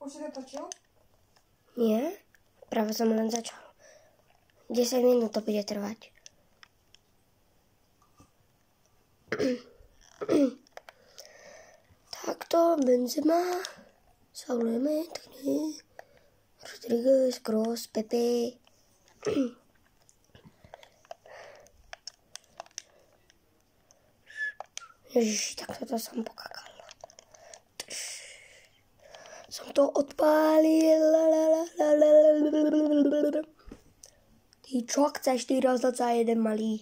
Už si to točil? Nie, práve som len začal. 10 minút to bude trvať. Takto, Benzema, Sauleme, Tane, Rodriguez, Kroos, Pepe. Ježiši, tak toto som pokakal. Som to odpálil. Ty čo chceš, ty rozhodca jeden malý.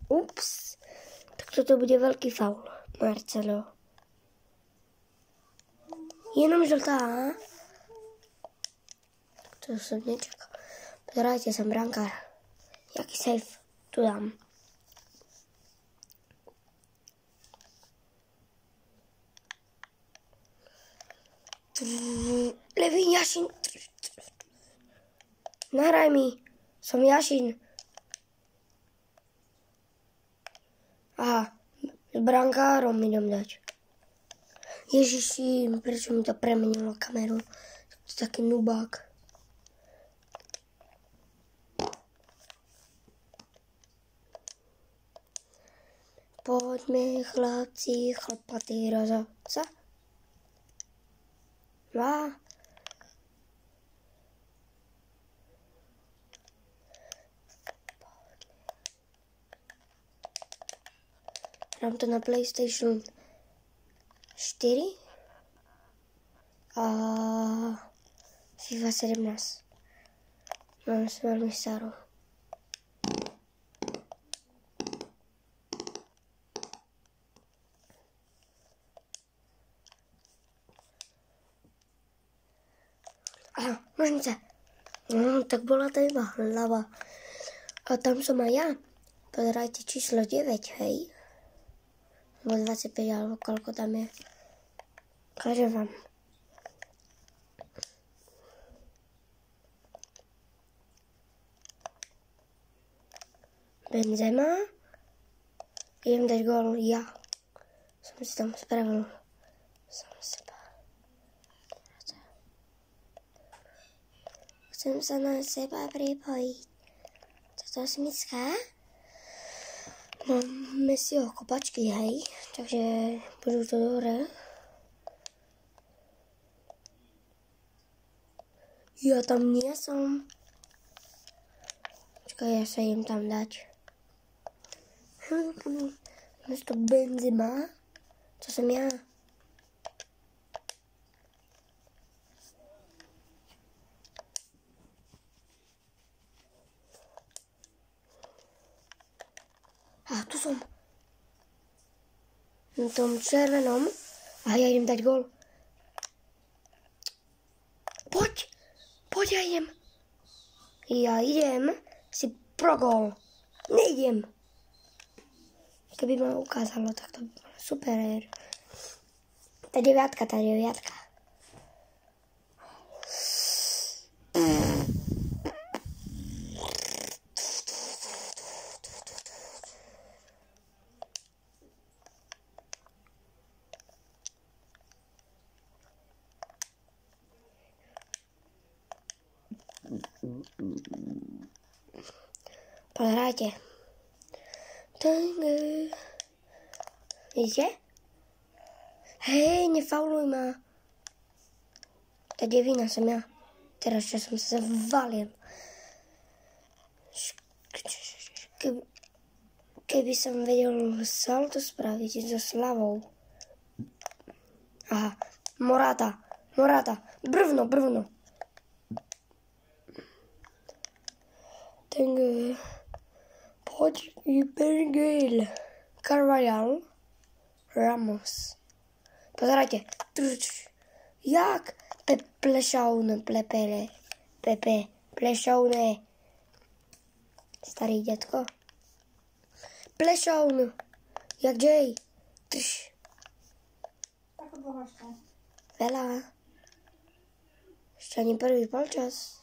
Ups. Tak toto bude veľký faul, Marcelo. Jenom žltá. To som nečakal. Pozerajte, som brankár. Jaký safe tu dám. Levý Jašin. Nahraj mi. Som Jašin. Aha. S brankárom mi dám dať. Ježiši, prečo mi to premenilo kameru? To je taký nubák. Poďme, chlapci, chlapatý rozhodca. Má. Hrám to na PlayStation 4 a FIFA 17. Mám si veľmi starú. Aha, nožnice. Tak bola to iba hlava. A tam som aj ja. Pozerajte číslo 9, hej. Alebo 25, alebo koľko tam je. Kažem vám. Benzema. Idem dať gól ja. Som si tam spravil som seba. Chcem sa na seba pripojiť. Toto smická. Máme si kopačky, hej. Takže budú to dobré. Ja tam nie som. Počkaj, ja sa idem tam dať. Miesto Benzema. To som ja. A tu som. Na tom červenom. A ja idem dať gól. Poď. Poď, ja idem. Ja idem si pro gól. Neidem. Keby ma ukázalo, tak to by bolo super. Tá deviatka. Pozerajte. Vidíte? Hej, nefauluj ma. Tá devina som ja. Teraz, čo som sa zavalil. Keby som vedel salto spraviť so Slavou. Aha, Morata. Brvno. Poď Ibergil. Carvajal. Ramos. Pozerajte. Jak? Pepe. Plešoune. Starý detko. Plešoun. Jak Jay. Ako dlho ešte? Veľa. Ešte ani prvý polčas.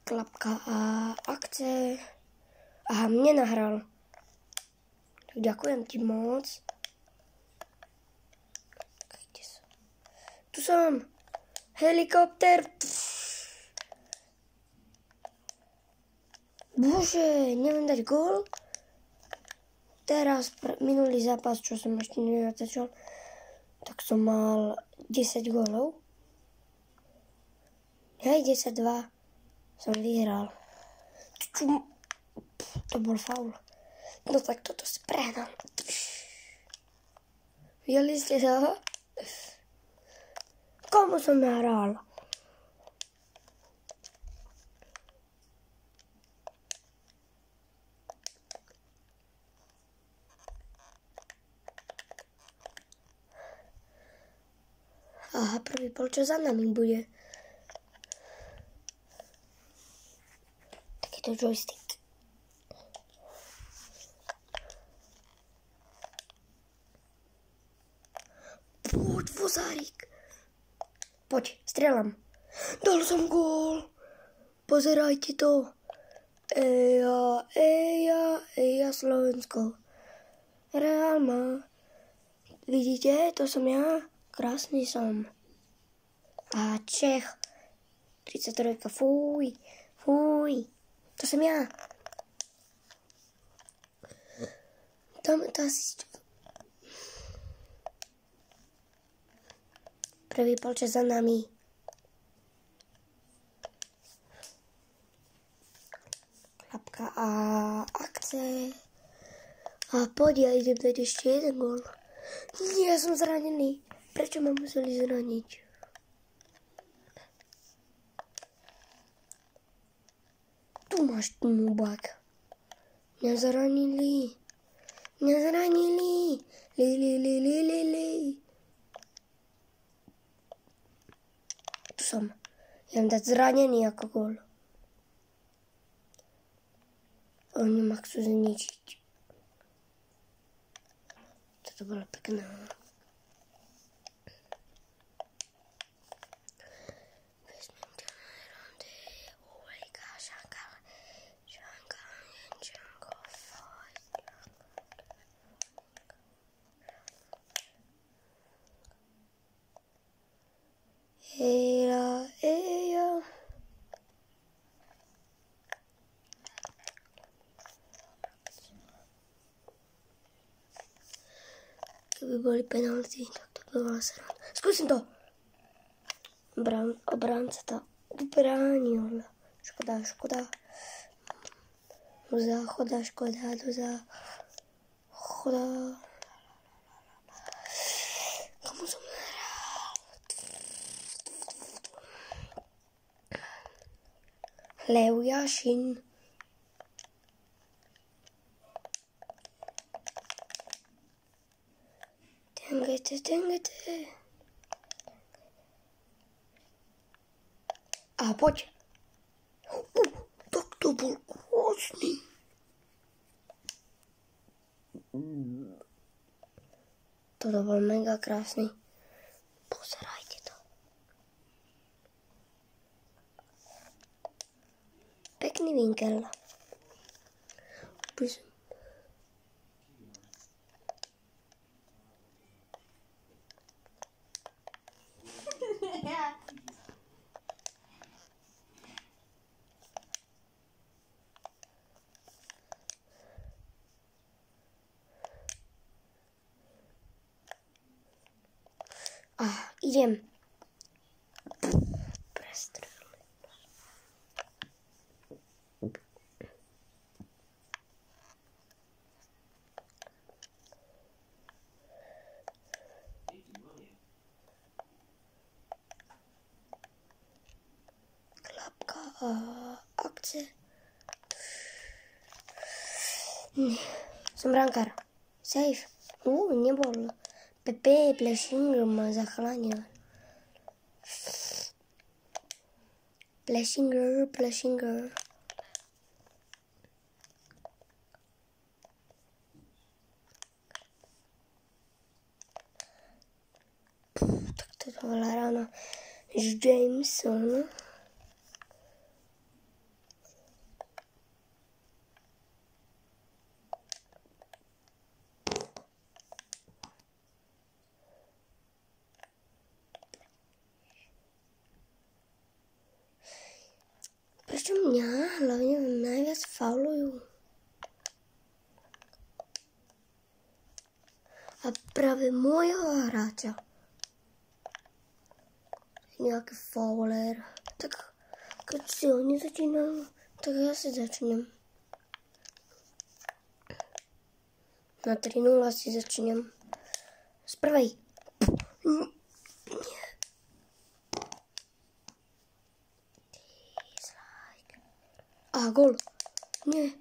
Klapka a akce. Aha, mne nahral. Tak ďakujem ti moc. Tu som. Helikopter. Bože, neviem dať gól. Teraz minulý zápas, čo som ešte nezačal, tak som mal 10 gólov. Hej, 10-2 som vyhral. To bol faul. No tak toto si prehnal. Videli ste to? Komu som nahral? Aha, prvý polčas za nami bude. Takýto joystick. Poď, vozárik. Poď, strieľam. Dal som gól. Pozerajte to. Eja, Slovensko. Reál má. Vidíte, to som ja. Krásny som. A Čech. 33, fuj. To som ja. Tam to asi... Prvý polčas za nami. Klapka a akce. A poď, ja idem dať ešte jeden gól. Nie, ja som zranený. Prečo ma museli zraniť? Tu máš nubák. Nezranili. Li. Tu som. Ja mám dať zranený ako gól. Oni ma chcú zničiť. Toto bolo pekné. Eja. Keby boli penalty, tak to by bola sranda. Skúsim to. Obránca to ubránil. Škoda. Do záchoda, Komu som nahral? Leo Jašin. Tengete. A poď. Tak to bol krásny. Toto bol mega krásny. Pozerajte to. Pekný vinkel. Idem. Prestrelil. Klapka a akce. Som brankár. Safe. Nebol. Pepe Pleshinger ma zachránil. Pleshinger. Tak to bola ráno. Jameson. Prečo mňa hlavne najviac faulujú? A práve môjho hráča. Nejaký fauler. Tak keď si oni začínajú, tak ja si začnem. Na 3-0 si začnem. Z prvej. A gól. Nie.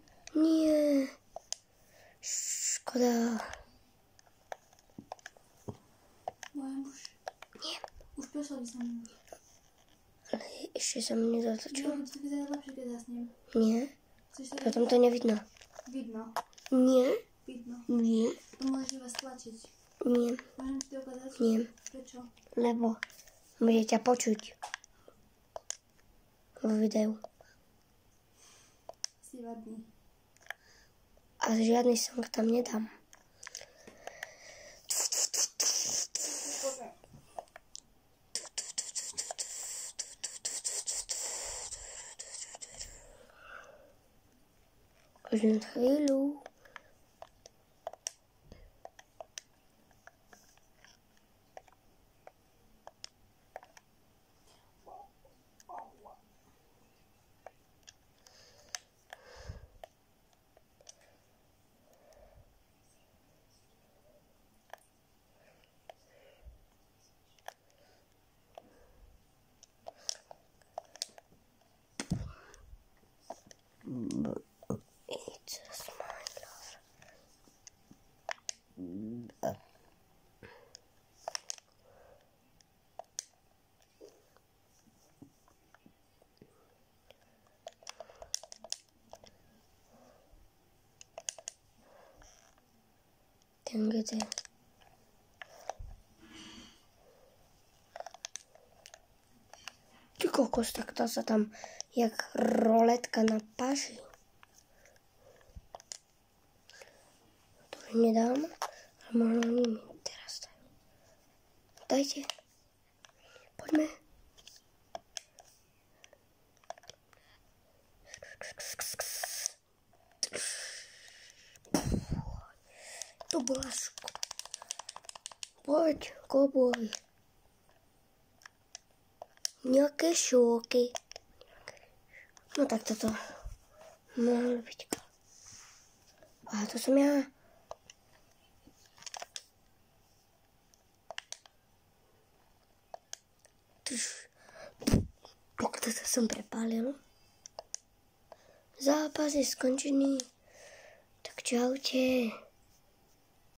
Škoda. Nie. Už prešla by som. Ale ešte sa mi nezatočil. No, to vyzerá lepšie, keď zasnem. Nie. Potom to nevidno. Vidno. Nie. Vidno. Nie. To môžeš iba stlačiť. Nie. Môžem ti to ukázať? Nie. Prečo? Lebo bude ťa počuť vo videu. Si vadný. A žiadny song tam nedám. Už len chvíľu. It's a smile. Ten kde? Ty kokos, tak to sa tam jak roletka na paži. To už nedám, ale možno oni mi teraz dajú. Dajte. Poďme. To bola škoda. Poď, koboj. Nejaké šoky. No tak toto mohlo byť. A to som ja. Toto som prepálil. Zápas je skončený. Tak čaute.